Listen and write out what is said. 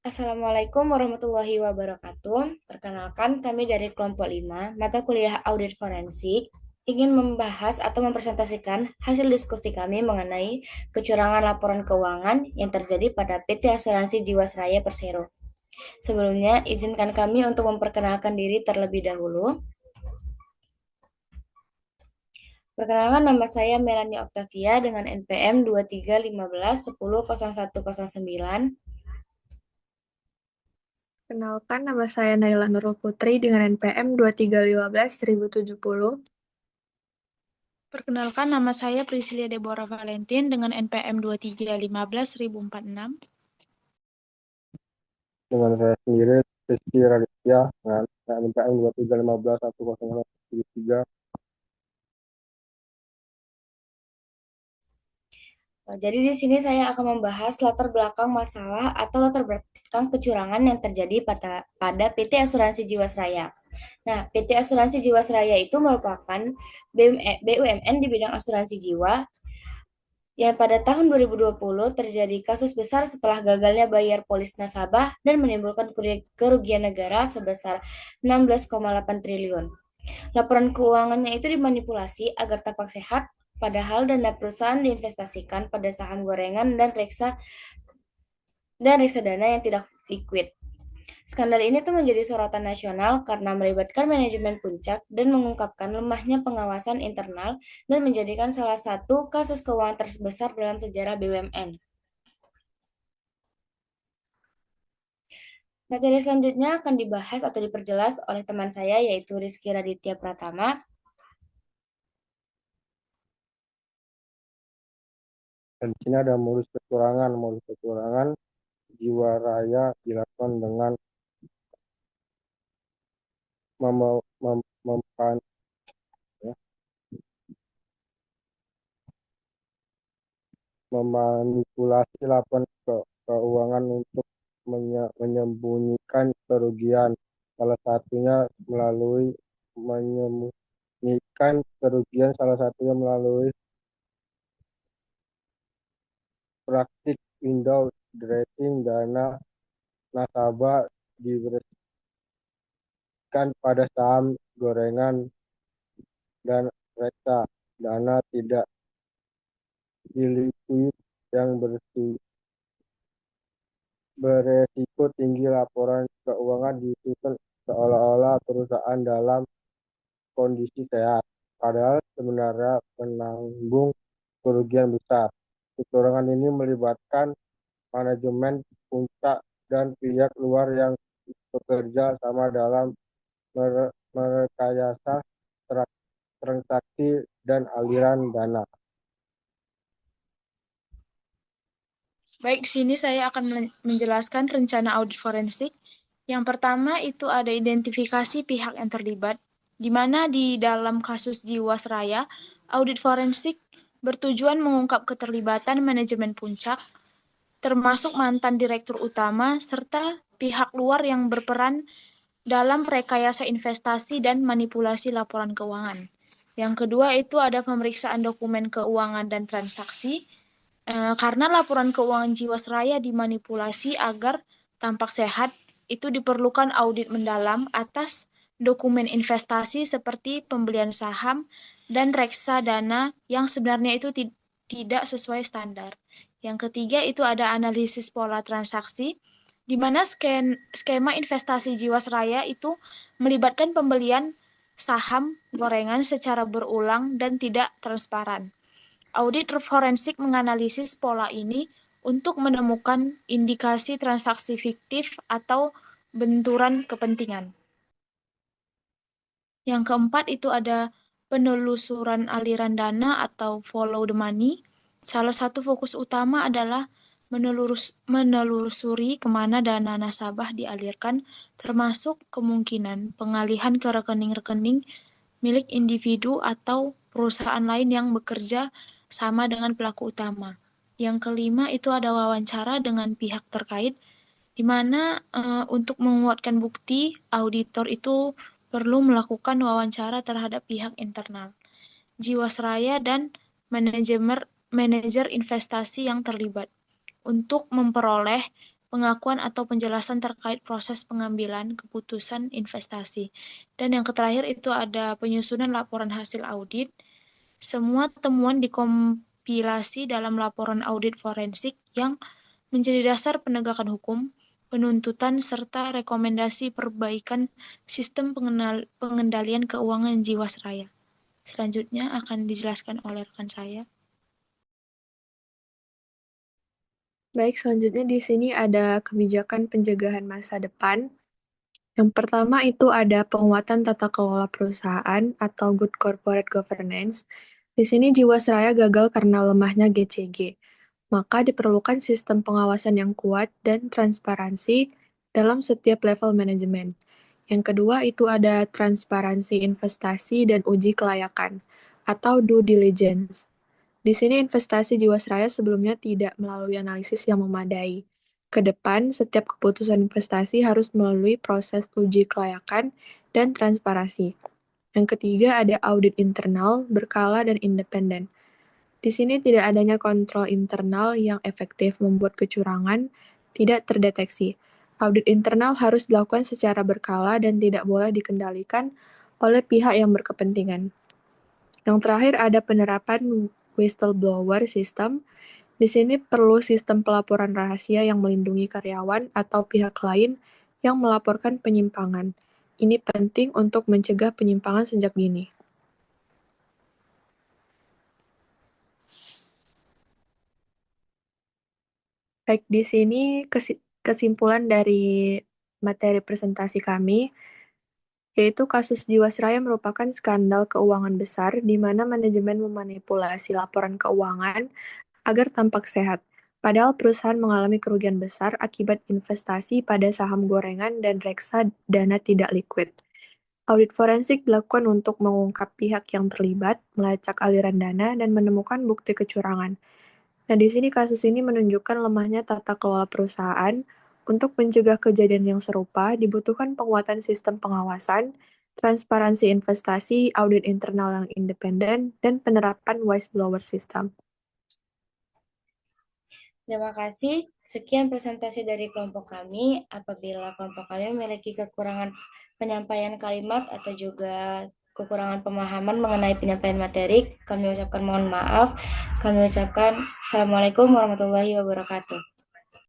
Assalamualaikum warahmatullahi wabarakatuh. Perkenalkan, kami dari kelompok 5, mata kuliah audit forensik, ingin membahas atau mempresentasikan hasil diskusi kami mengenai kecurangan laporan keuangan yang terjadi pada PT Asuransi Jiwasraya Persero. Sebelumnya, izinkan kami untuk memperkenalkan diri terlebih dahulu. Perkenalkan, nama saya Melanie Octavia dengan NPM 2315100109. Kenalkan, nama saya Naila Nurul Putri dengan NPM 2315-1070. Perkenalkan, nama saya Priscilia Deborah Valentin dengan NPM 2315-1046. Dengan saya sendiri, Rizky Raditya, dengan NPM 23151073. Jadi di sini saya akan membahas latar belakang masalah atau latar belakang kecurangan yang terjadi pada PT Asuransi Jiwasraya. Nah, PT Asuransi Jiwasraya itu merupakan BUMN di bidang asuransi jiwa yang pada tahun 2020 terjadi kasus besar setelah gagalnya bayar polis nasabah dan menimbulkan kerugian negara sebesar 16,8 triliun. Laporan keuangannya itu dimanipulasi agar tampak sehat, padahal dana perusahaan diinvestasikan pada saham gorengan dan reksadana yang tidak liquid. Skandal ini tuh menjadi sorotan nasional karena melibatkan manajemen puncak dan mengungkapkan lemahnya pengawasan internal dan menjadikan salah satu kasus keuangan terbesar dalam sejarah BUMN. Materi selanjutnya akan dibahas atau diperjelas oleh teman saya yaitu Rizky Raditya Pratama. Dan di sini ada modus kecurangan. Modus kecurangan Jiwasraya dilakukan dengan ya, memanipulasi laporan keuangan untuk menyembunyikan kerugian. Salah satunya melalui praktik window dressing. Dana nasabah diberikan pada saham gorengan dan reksadana tidak ilikuid yang beresiko tinggi. Laporan keuangan disusun seolah-olah perusahaan dalam kondisi sehat, padahal sebenarnya menanggung kerugian besar. Kecurangan ini melibatkan manajemen puncak dan pihak luar yang bekerja sama dalam merekayasa transaksi dan aliran dana. Baik, di sini saya akan menjelaskan rencana audit forensik. Yang pertama itu ada identifikasi pihak yang terlibat, di mana di dalam kasus Jiwasraya, audit forensik bertujuan mengungkap keterlibatan manajemen puncak, termasuk mantan direktur utama, serta pihak luar yang berperan dalam rekayasa investasi dan manipulasi laporan keuangan. Yang kedua itu ada pemeriksaan dokumen keuangan dan transaksi, karena laporan keuangan Jiwasraya dimanipulasi agar tampak sehat, itu diperlukan audit mendalam atas dokumen investasi seperti pembelian saham dan reksadana yang sebenarnya itu tidak sesuai standar. Yang ketiga itu ada analisis pola transaksi, di mana skema investasi Jiwasraya itu melibatkan pembelian saham gorengan secara berulang dan tidak transparan. Audit forensik menganalisis pola ini untuk menemukan indikasi transaksi fiktif atau benturan kepentingan. Yang keempat itu ada penelusuran aliran dana atau follow the money. Salah satu fokus utama adalah menelusuri kemana dana nasabah dialirkan, termasuk kemungkinan pengalihan ke rekening-rekening milik individu atau perusahaan lain yang bekerja sama dengan pelaku utama. Yang kelima itu ada wawancara dengan pihak terkait, di mana untuk menguatkan bukti, auditor itu perlu melakukan wawancara terhadap pihak internal, Jiwasraya dan manajer investasi yang terlibat untuk memperoleh pengakuan atau penjelasan terkait proses pengambilan keputusan investasi. Dan yang terakhir itu ada penyusunan laporan hasil audit. Semua temuan dikompilasi dalam laporan audit forensik yang menjadi dasar penegakan hukum, penuntutan, serta rekomendasi perbaikan sistem pengendalian keuangan Jiwasraya. Selanjutnya akan dijelaskan oleh rekan saya. Baik, selanjutnya di sini ada kebijakan pencegahan masa depan. Yang pertama itu ada penguatan tata kelola perusahaan atau good corporate governance. Di sini Jiwasraya gagal karena lemahnya GCG. Maka diperlukan sistem pengawasan yang kuat dan transparansi dalam setiap level manajemen. Yang kedua itu ada transparansi investasi dan uji kelayakan atau due diligence. Di sini investasi Jiwasraya sebelumnya tidak melalui analisis yang memadai. Ke depan, setiap keputusan investasi harus melalui proses uji kelayakan dan transparansi. Yang ketiga ada audit internal, berkala, dan independen. Di sini tidak adanya kontrol internal yang efektif membuat kecurangan tidak terdeteksi. Audit internal harus dilakukan secara berkala dan tidak boleh dikendalikan oleh pihak yang berkepentingan. Yang terakhir ada penerapan whistleblower system. Di sini perlu sistem pelaporan rahasia yang melindungi karyawan atau pihak lain yang melaporkan penyimpangan. Ini penting untuk mencegah penyimpangan sejak dini. Baik, di sini kesimpulan dari materi presentasi kami, yaitu kasus Jiwasraya merupakan skandal keuangan besar di mana manajemen memanipulasi laporan keuangan agar tampak sehat. Padahal perusahaan mengalami kerugian besar akibat investasi pada saham gorengan dan reksa dana tidak liquid. Audit forensik dilakukan untuk mengungkap pihak yang terlibat, melacak aliran dana, dan menemukan bukti kecurangan. Nah, di sini kasus ini menunjukkan lemahnya tata kelola perusahaan. Untuk mencegah kejadian yang serupa, dibutuhkan penguatan sistem pengawasan, transparansi investasi, audit internal yang independen, dan penerapan whistleblower system. Terima kasih. Sekian presentasi dari kelompok kami. Apabila kelompok kami memiliki kekurangan penyampaian kalimat atau juga kekurangan pemahaman mengenai penyampaian materi, kami ucapkan mohon maaf. Kami ucapkan Assalamualaikum warahmatullahi wabarakatuh.